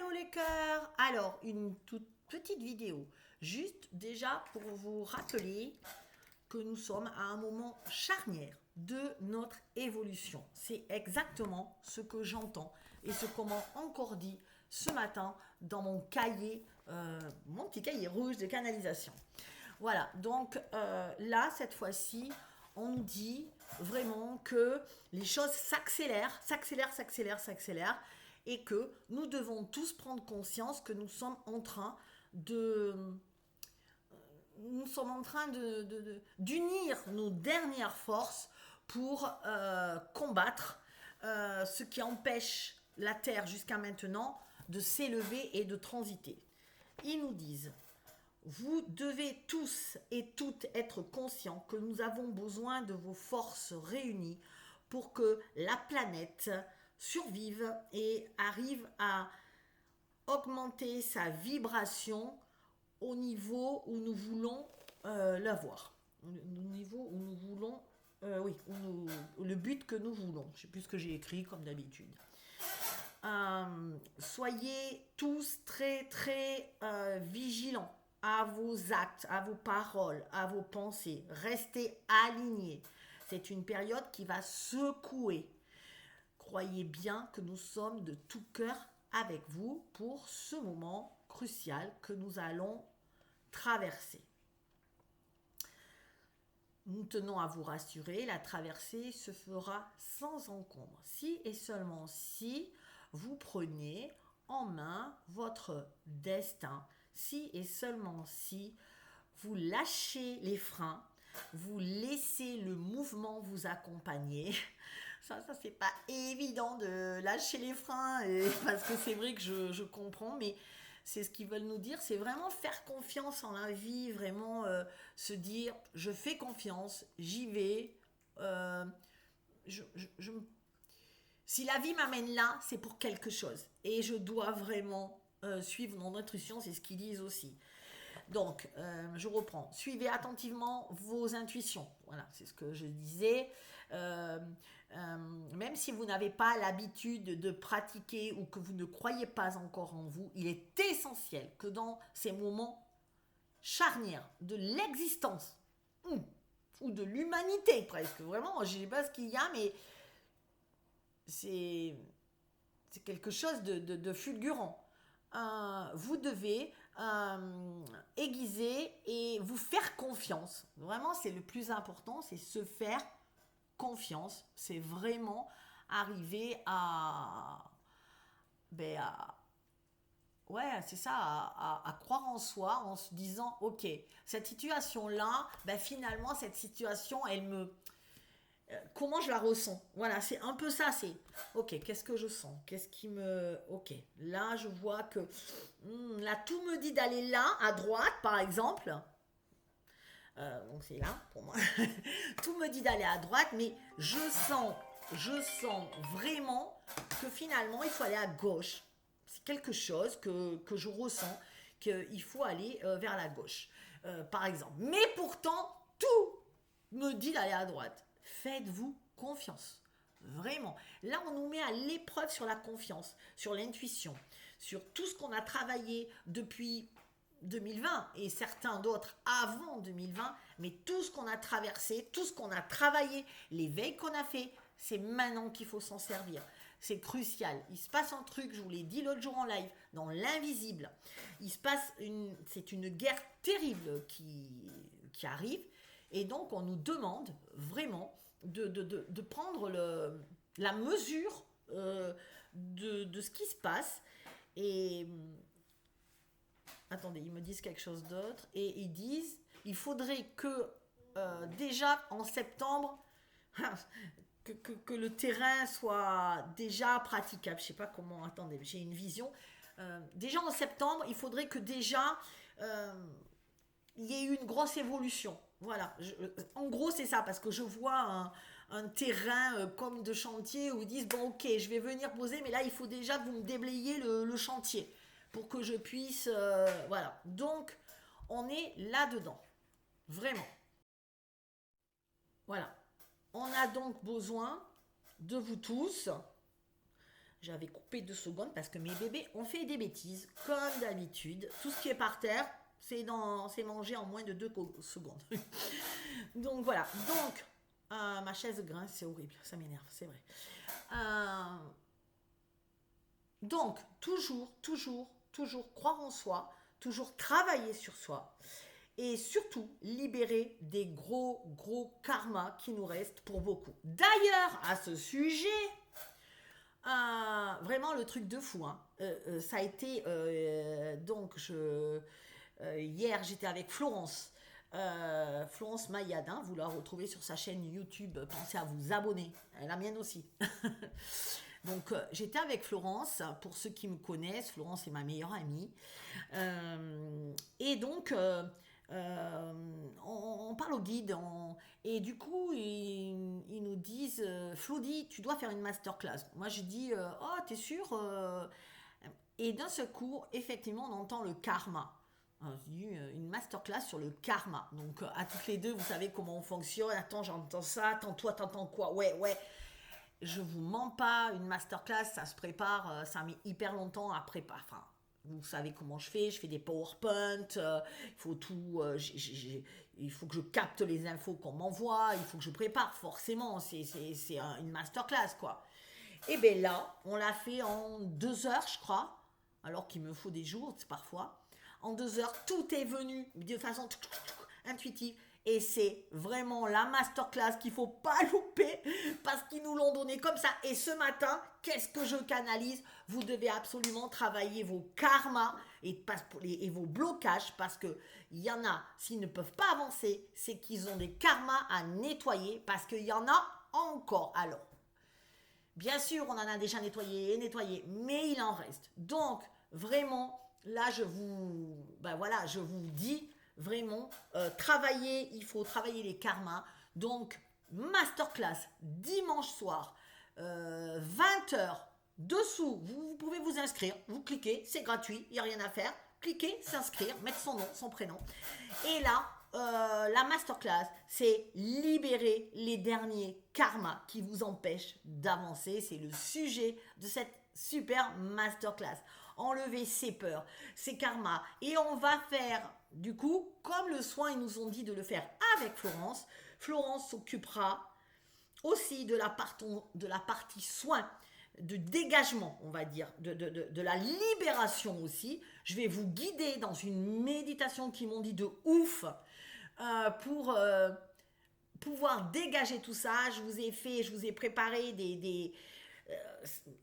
Hello les cœurs. Alors, une toute petite vidéo, juste déjà pour vous rappeler que nous sommes à un moment charnière de notre évolution. C'est exactement ce que j'entends et ce qu'on m'a encore dit ce matin dans mon cahier, mon petit cahier rouge de canalisation. Voilà, donc là, cette fois-ci, on nous dit vraiment que les choses s'accélèrent, et que nous devons tous prendre conscience que nous sommes en train d'unir nos dernières forces pour combattre ce qui empêche la Terre jusqu'à maintenant de s'élever et de transiter. Ils nous disent: vous devez tous et toutes être conscients que nous avons besoin de vos forces réunies pour que la planète survive et arrive à augmenter sa vibration au niveau où nous voulons l'avoir. Au niveau où nous voulons, oui, le but que nous voulons. Je ne sais plus ce que j'ai écrit comme d'habitude. Soyez tous très très vigilants à vos actes, à vos paroles, à vos pensées. Restez alignés. C'est une période qui va secouer. Croyez bien que nous sommes de tout cœur avec vous pour ce moment crucial que nous allons traverser. Nous tenons à vous rassurer, la traversée se fera sans encombre, si et seulement si vous prenez en main votre destin, si et seulement si vous lâchez les freins, vous laissez le mouvement vous accompagner. Ça c'est pas évident de lâcher les freins, parce que c'est vrai que je comprends, mais c'est ce qu'ils veulent nous dire, c'est vraiment faire confiance en la vie, vraiment se dire je fais confiance, j'y vais. Je, je, je, si la vie m'amène là, c'est pour quelque chose. Et je dois vraiment suivre mon intuition, c'est ce qu'ils disent aussi. Donc, je reprends. Suivez attentivement vos intuitions. Voilà, c'est ce que je disais. Même si vous n'avez pas l'habitude de pratiquer ou que vous ne croyez pas encore en vous, il est essentiel que dans ces moments charnières de l'existence, ou de l'humanité presque, vraiment, je ne sais pas ce qu'il y a, mais c'est quelque chose de fulgurant. Vous devez aiguiser et vous faire confiance. Vraiment, c'est le plus important, c'est se faire confiance. C'est vraiment arriver ouais, c'est ça, à croire en soi en se disant, ok, cette situation-là, finalement, cette situation, elle me comment je la ressens. Voilà, c'est un peu ça, c'est ok, qu'est-ce que je sens, qu'est-ce qui me... Ok, là je vois que là tout me dit d'aller là, à droite par exemple. Donc c'est là pour moi. Tout me dit d'aller à droite, mais je sens vraiment que finalement il faut aller à gauche. C'est quelque chose que je ressens, qu'il faut aller vers la gauche, par exemple. Mais pourtant, tout me dit d'aller à droite. Faites-vous confiance. Vraiment. Là, on nous met à l'épreuve sur la confiance, sur l'intuition, sur tout ce qu'on a travaillé depuis 2020 et certains d'autres avant 2020, mais tout ce qu'on a traversé, tout ce qu'on a travaillé, les veilles qu'on a fait, c'est maintenant qu'il faut s'en servir. C'est crucial. Il se passe un truc, je vous l'ai dit l'autre jour en live, dans l'invisible. C'est une guerre terrible qui arrive. Et donc, on nous demande vraiment de prendre la mesure de ce qui se passe. Et attendez, ils me disent quelque chose d'autre. Et ils disent, il faudrait que déjà en septembre, que le terrain soit déjà praticable. Je ne sais pas comment, attendez, j'ai une vision. Déjà en septembre, il faudrait que déjà il y ait eu une grosse évolution. Voilà, en gros c'est ça, parce que je vois un terrain comme de chantier où ils disent, bon ok, je vais venir poser, mais là il faut déjà que vous me déblayiez le chantier pour que je puisse... voilà, donc on est là-dedans, vraiment. Voilà, on a donc besoin de vous tous. J'avais coupé 2 secondes parce que mes bébés ont fait des bêtises, comme d'habitude. Tout ce qui est par terre, c'est mangé en moins de 2 secondes. Donc voilà. Donc, ma chaise grince, c'est horrible. Ça m'énerve, c'est vrai. Euh, donc, toujours croire en soi, toujours travailler sur soi et surtout libérer des gros karmas qui nous restent pour beaucoup. D'ailleurs, à ce sujet, vraiment le truc de fou, hein. Ça a été hier j'étais avec Florence. Florence Mayad, hein, vous la retrouvez sur sa chaîne YouTube, pensez à vous abonner, la mienne aussi. Donc j'étais avec Florence, pour ceux qui me connaissent, Florence est ma meilleure amie. Et donc on parle au guide, et du coup ils nous disent Flody, tu dois faire une masterclass. Moi je dis oh t'es sûr et d'un seul coup effectivement on entend le karma. Je dis une masterclass sur le karma. Donc à toutes les deux vous savez comment on fonctionne. Attends j'entends ça, attends toi t'entends quoi. Ouais. Je vous mens pas, une masterclass, ça se prépare, ça met hyper longtemps à préparer. Enfin, vous savez comment je fais des PowerPoint, il faut tout, il faut que je capte les infos qu'on m'envoie, il faut que je prépare, forcément, c'est une masterclass, quoi. Et bien là, on l'a fait en 2 heures, je crois, alors qu'il me faut des jours, parfois. En 2 heures, tout est venu de façon intuitive. Et c'est vraiment la masterclass qu'il ne faut pas louper parce qu'ils nous l'ont donné comme ça. Et ce matin, qu'est-ce que je canalise? Vous devez absolument travailler vos karmas et vos blocages parce qu'il y en a, s'ils ne peuvent pas avancer, c'est qu'ils ont des karmas à nettoyer parce qu'il y en a encore. Alors, bien sûr, on en a déjà nettoyé, mais il en reste. Donc, vraiment, là, je vous dis vraiment, il faut travailler les karmas. Donc, masterclass, dimanche soir, 20h, dessous, vous pouvez vous inscrire, vous cliquez, c'est gratuit, il n'y a rien à faire. Cliquez, s'inscrire, mettre son nom, son prénom. Et là, la masterclass, c'est libérer les derniers karmas qui vous empêchent d'avancer. C'est le sujet de cette super masterclass. Enlever ses peurs, ses karmas. Et on va faire, du coup, comme le soin, ils nous ont dit de le faire avec Florence. Florence s'occupera aussi de la partie soin, de dégagement, on va dire, de la libération aussi. Je vais vous guider dans une méditation qui m'ont dit de ouf pour pouvoir dégager tout ça. Je vous ai préparé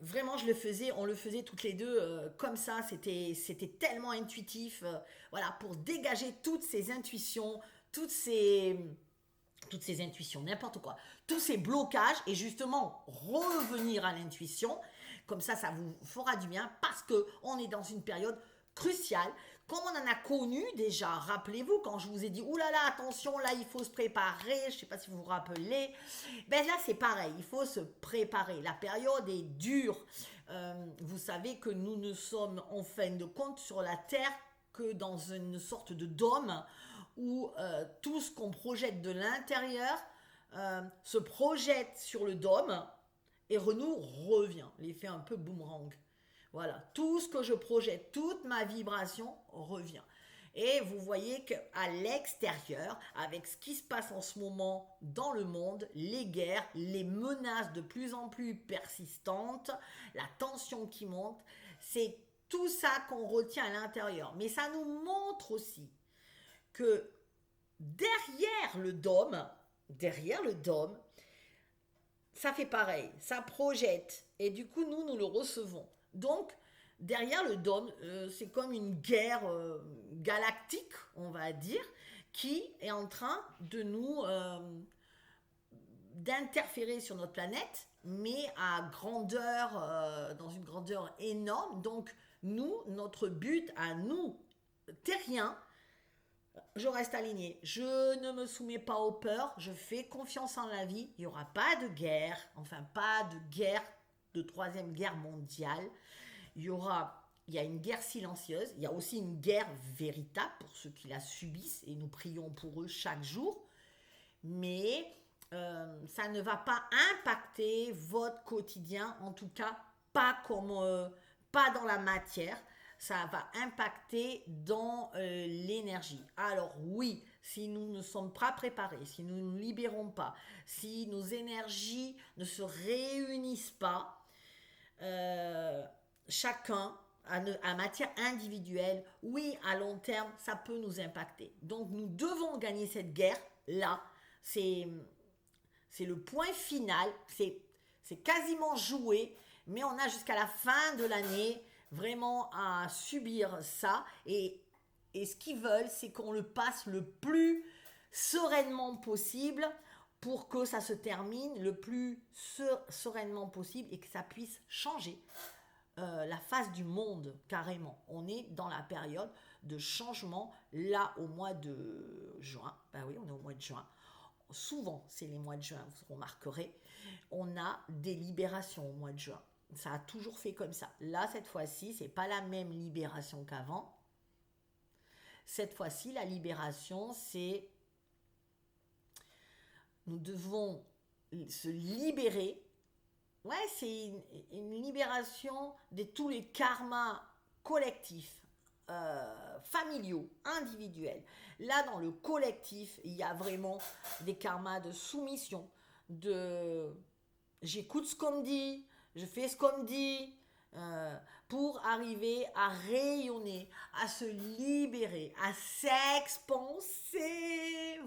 vraiment on le faisait toutes les deux comme ça, c'était tellement intuitif, voilà, pour dégager toutes ces intuitions, toutes ces intuitions, n'importe quoi, tous ces blocages et justement revenir à l'intuition. Comme ça vous fera du bien parce que on est dans une période cruciale. Comme on en a connu déjà, rappelez-vous quand je vous ai dit oulala attention là il faut se préparer, je ne sais pas si vous vous rappelez, ben là c'est pareil, il faut se préparer, la période est dure. Vous savez que nous ne sommes en fin de compte sur la terre que dans une sorte de dôme où tout ce qu'on projette de l'intérieur se projette sur le dôme et nous revient, l'effet un peu boomerang. Voilà, tout ce que je projette, toute ma vibration revient. Et vous voyez qu'à l'extérieur, avec ce qui se passe en ce moment dans le monde, les guerres, les menaces de plus en plus persistantes, la tension qui monte, c'est tout ça qu'on retient à l'intérieur. Mais ça nous montre aussi que derrière le dôme, ça fait pareil, ça projette. Et du coup, nous le recevons. Donc, derrière le dôme, c'est comme une guerre galactique, on va dire, qui est en train de nous d'interférer sur notre planète, mais à grandeur, dans une grandeur énorme. Donc, notre but à nous, terriens, je reste aligné. Je ne me soumets pas aux peurs. Je fais confiance en la vie. Il n'y aura pas de guerre. Enfin, pas de guerre de troisième guerre mondiale. Il y a une guerre silencieuse. Il y a aussi une guerre véritable pour ceux qui la subissent. Et nous prions pour eux chaque jour. Mais ça ne va pas impacter votre quotidien. En tout cas, pas dans la matière, ça va impacter dans l'énergie. Alors oui, si nous ne sommes pas préparés, si nous ne nous libérons pas, si nos énergies ne se réunissent pas, euh, chacun à matière individuelle, oui, à long terme, ça peut nous impacter. Donc nous devons gagner cette guerre là. C'est c'est le point final, c'est quasiment joué, mais on a jusqu'à la fin de l'année vraiment à subir ça. Et ce qu'ils veulent, c'est qu'on le passe le plus sereinement possible pour que ça se termine le plus sereinement possible et que ça puisse changer la face du monde carrément. On est dans la période de changement là au mois de juin. Ben oui, on est au mois de juin. Souvent, c'est les mois de juin, vous remarquerez, on a des libérations au mois de juin. Ça a toujours fait comme ça. Là, cette fois-ci, c'est pas la même libération qu'avant. Cette fois-ci, la libération, c'est nous devons se libérer. Ouais, c'est une libération de tous les karmas collectifs, familiaux, individuels. Là, dans le collectif, il y a vraiment des karmas de soumission, de j'écoute ce qu'on me dit, je fais ce qu'on me dit, pour arriver à rayonner, à se libérer, à s'expanser.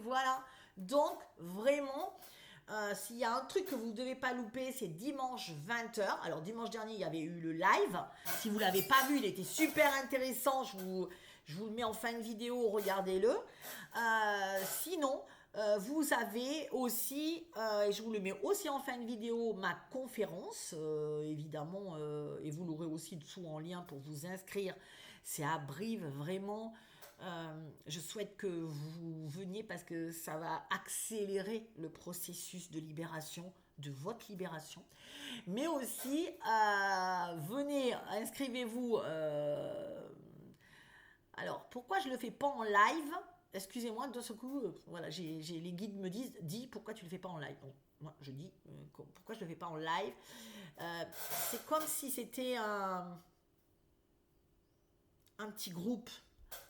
Voilà. Donc, vraiment, s'il y a un truc que vous ne devez pas louper, c'est dimanche 20h. Alors, dimanche dernier, il y avait eu le live. Si vous ne l'avez pas vu, il était super intéressant. Je vous le mets en fin de vidéo, regardez-le. Sinon, vous avez aussi, et je vous le mets aussi en fin de vidéo, ma conférence, évidemment, et vous l'aurez aussi dessous en lien pour vous inscrire. C'est à Brive, vraiment. Je souhaite que vous veniez parce que ça va accélérer le processus de libération, de votre libération. Mais aussi, venez, inscrivez-vous. Alors, pourquoi je ne le fais pas en live? Excusez-moi, de ce coup, voilà, les guides me disent, dis pourquoi tu ne le fais pas en live. Bon, moi, je dis, pourquoi je ne le fais pas en live? C'est comme si c'était un petit groupe,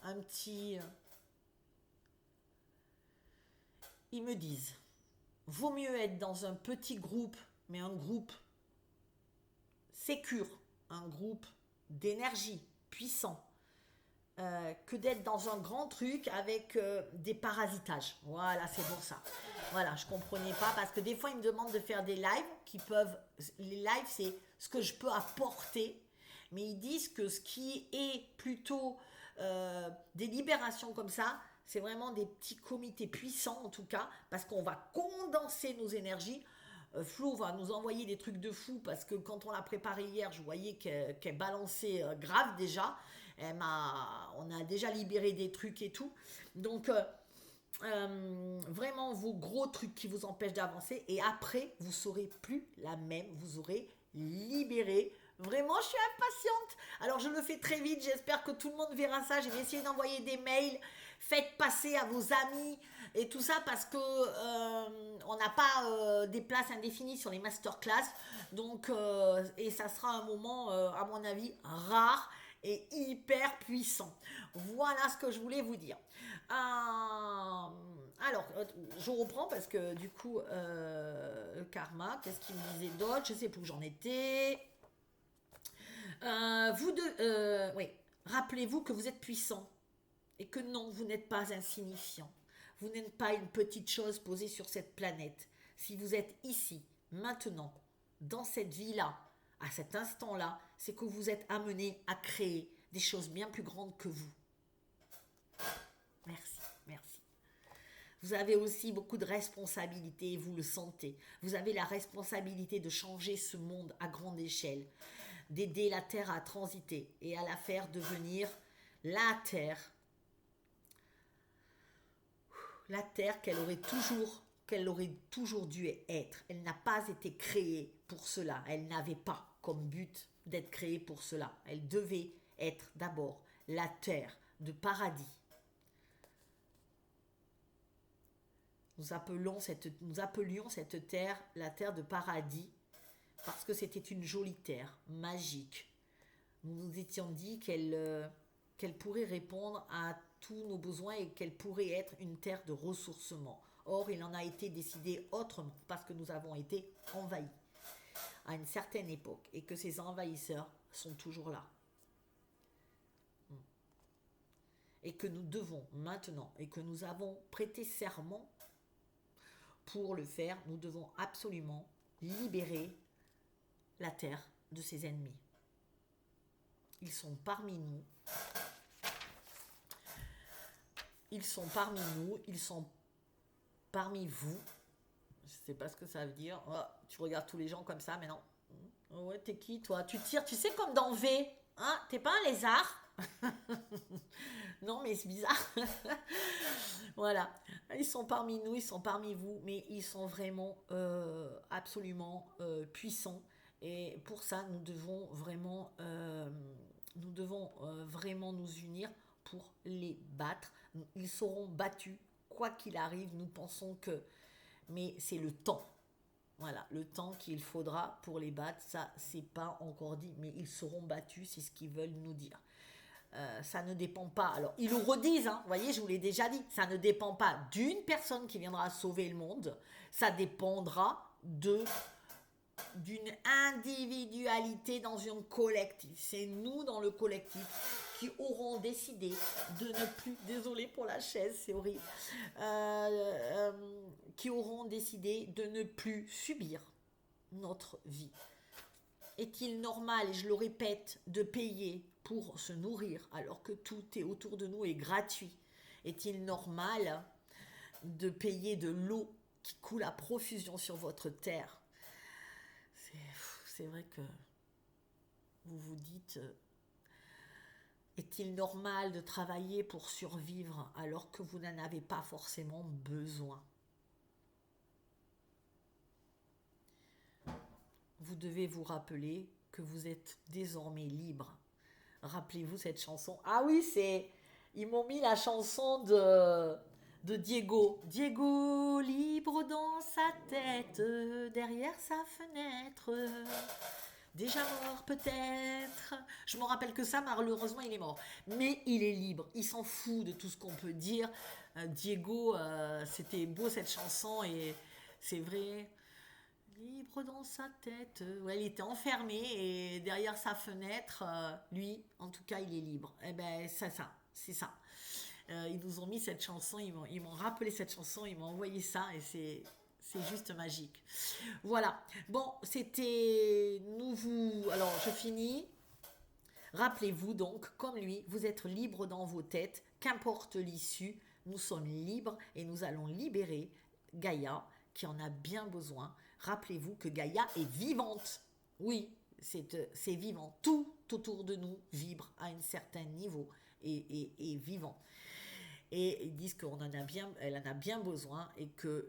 un petit... Ils me disent, vaut mieux être dans un petit groupe, mais un groupe sécure, un groupe d'énergie puissant, que d'être dans un grand truc avec des parasitages. Voilà, c'est pour ça. Voilà, je comprenais pas parce que des fois ils me demandent de faire des lives qui peuvent. Les lives, c'est ce que je peux apporter, mais ils disent que ce qui est plutôt des libérations comme ça, c'est vraiment des petits comités puissants en tout cas, parce qu'on va condenser nos énergies. Flo va nous envoyer des trucs de fou parce que quand on l'a préparé hier, je voyais qu'elle balançait grave déjà. On a déjà libéré des trucs et tout. Donc, vraiment vos gros trucs qui vous empêchent d'avancer. Et après, vous serez plus la même. Vous aurez libéré. Vraiment, je suis impatiente. Alors, je le fais très vite. J'espère que tout le monde verra ça. Je vais essayer d'envoyer des mails. Faites passer à vos amis et tout ça parce que on n'a pas des places indéfinies sur les masterclass. Donc, et ça sera un moment, à mon avis, rare et hyper puissant. Voilà ce que je voulais vous dire. Alors, je reprends parce que du coup, le karma, qu'est-ce qu'il me disait d'autre? Je sais plus où j'en étais. Oui, rappelez-vous que vous êtes puissant et que non, vous n'êtes pas insignifiant. Vous n'êtes pas une petite chose posée sur cette planète. Si vous êtes ici, maintenant, dans cette vie-là, à cet instant-là, c'est que vous êtes amené à créer des choses bien plus grandes que vous. Merci, merci. Vous avez aussi beaucoup de responsabilités, vous le sentez. Vous avez la responsabilité de changer ce monde à grande échelle, d'aider la Terre à transiter et à la faire devenir la Terre qu'elle aurait toujours dû être. Elle n'a pas été créée pour cela. Elle n'avait pas comme but d'être créée pour cela. Elle devait être d'abord la terre de paradis. Nous appelions cette terre la terre de paradis parce que c'était une jolie terre, magique. Nous nous étions dit qu'elle pourrait répondre à tous nos besoins et qu'elle pourrait être une terre de ressourcement. Or, il en a été décidé autrement, parce que nous avons été envahis à une certaine époque, et que ces envahisseurs sont toujours là. Et que nous devons maintenant, et que nous avons prêté serment pour le faire, nous devons absolument libérer la terre de ses ennemis. Ils sont parmi nous. Ils sont parmi nous, ils sont parmi vous. Je sais pas ce que ça veut dire. Oh, tu regardes tous les gens comme ça, mais non. Oh ouais, t'es qui toi? Tu tires, tu sais, comme dans V. Hein? T'es pas un lézard? Non, mais c'est bizarre. Voilà. Ils sont parmi nous, ils sont parmi vous, mais ils sont vraiment absolument puissants. Et pour ça, nous devons vraiment nous unir pour les battre. Ils seront battus, quoi qu'il arrive. Nous pensons que... Mais c'est le temps. Voilà, le temps qu'il faudra pour les battre, ça, c'est pas encore dit, mais ils seront battus, c'est ce qu'ils veulent nous dire. Ça ne dépend pas, alors ils le redisent, hein, vous voyez, je vous l'ai déjà dit, ça ne dépend pas d'une personne qui viendra sauver le monde, ça dépendra d'une individualité dans un collectif. C'est nous dans le collectif qui auront décidé de ne plus, désolé pour la chaise, c'est horrible, qui auront décidé de ne plus subir notre vie. Est-il normal, et je le répète, de payer pour se nourrir alors que tout est autour de nous est gratuit? Est-il normal de payer de l'eau qui coule à profusion sur votre terre? C'est vrai que vous vous dites, est-il normal de travailler pour survivre alors que vous n'en avez pas forcément besoin? Vous devez vous rappeler que vous êtes désormais libre. Rappelez-vous cette chanson. Ah oui, ils m'ont mis la chanson de Diego. Diego, libre dans sa tête, derrière sa fenêtre. Déjà mort peut-être. Je me rappelle que ça, malheureusement, il est mort. Mais il est libre. Il s'en fout de tout ce qu'on peut dire. Diego, c'était beau cette chanson et c'est vrai. Libre dans sa tête. Ouais, il était enfermé et derrière sa fenêtre, lui, en tout cas, il est libre. Eh ben, c'est ça. Ils nous ont mis cette chanson, ils m'ont rappelé cette chanson, ils m'ont envoyé ça et c'est juste magique. Voilà. Bon, c'était alors, je finis. Rappelez-vous donc, comme lui, vous êtes libre dans vos têtes, qu'importe l'issue, nous sommes libres et nous allons libérer Gaïa qui en a bien besoin. Rappelez-vous que Gaïa est vivante. Oui, c'est vivant. Tout autour de nous vibre à un certain niveau et vivant. Et ils disent qu'elle en a bien besoin et que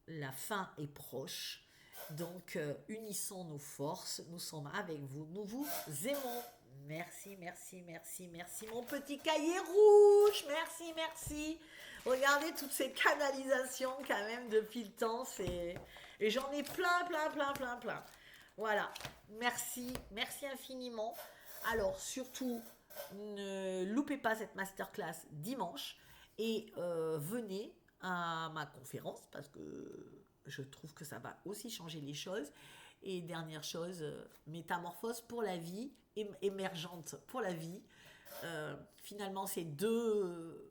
la fin est proche. Donc, unissons nos forces. Nous sommes avec vous. Nous vous aimons. Merci, merci, merci, merci. Mon petit cahier rouge. Merci, merci. Regardez toutes ces canalisations quand même depuis le temps. Et j'en ai plein. Voilà. Merci infiniment. Alors, surtout, ne loupez pas cette masterclass dimanche. Et venez à ma conférence parce que je trouve que ça va aussi changer les choses. Et dernière chose, métamorphose pour la vie, émergente pour la vie. Finalement, c'est deux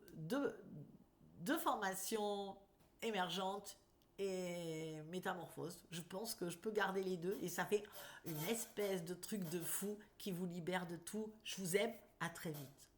formations émergentes et métamorphose. Je pense que je peux garder les deux et ça fait une espèce de truc de fou qui vous libère de tout. Je vous aime, à très vite.